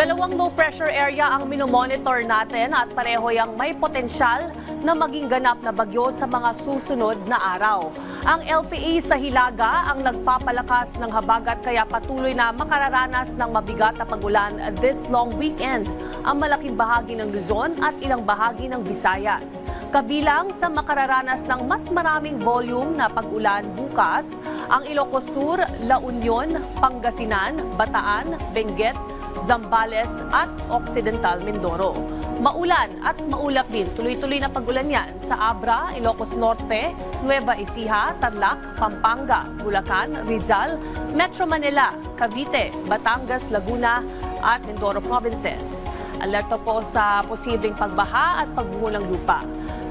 Dalawang low pressure area ang minomonitor natin at pareho yang may potensyal na maging ganap na bagyo sa mga susunod na araw. Ang LPA sa Hilaga ang nagpapalakas ng habagat kaya patuloy na makararanas ng mabigat na pagulan this long weekend ang malaking bahagi ng Luzon at ilang bahagi ng Visayas. Kabilang sa makararanas ng mas maraming volume na pag-ulan bukas, ang Ilocos Sur, La Union, Pangasinan, Bataan, Benguet, Zambales at Occidental Mindoro. Maulan at maulap din. Tuloy-tuloy na pag-ulan yan sa Abra, Ilocos Norte, Nueva Ecija, Tarlac, Pampanga, Bulacan, Rizal, Metro Manila, Cavite, Batangas, Laguna at Mindoro provinces. Alerto po sa posibleng pagbaha at pagbuho ng lupa.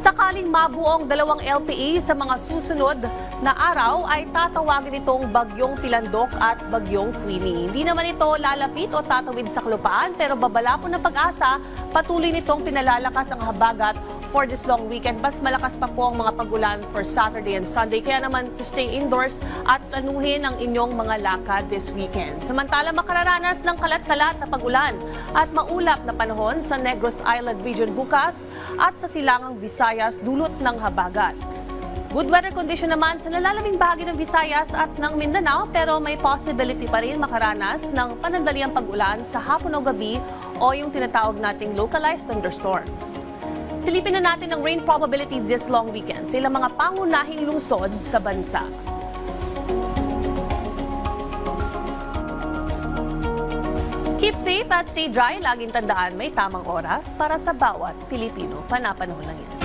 Sakaling mabuong dalawang LPA sa mga susunod na araw ay tatawagin itong Bagyong Tilandok at Bagyong Queenie. Hindi naman ito lalapit o tatawid sa kalupaan pero babala po ng pag-asa, patuloy nitong pinalalakas ang habagat for this long weekend. Mas malakas pa po ang mga pagulan for Saturday and Sunday. Kaya naman to stay indoors at planuhin ang inyong mga lakad this weekend. Samantala makararanas ng kalat-kalat na pagulan at maulap na panahon sa Negros Island region bukas at sa silangang Visayas dulot ng habagat. Good weather condition naman sa nalalaming bahagi ng Visayas at ng Mindanao pero may possibility pa rin makaranas ng panandaliang pag-ulan sa hapon o gabi o yung tinatawag nating localized thunderstorms. Silipin na natin ang rain probability this long weekend sa ilang mga pangunahing lungsod sa bansa. Keep safe at stay dry. Laging tandaan may tamang oras para sa bawat Pilipino. Panapanahon lang yan.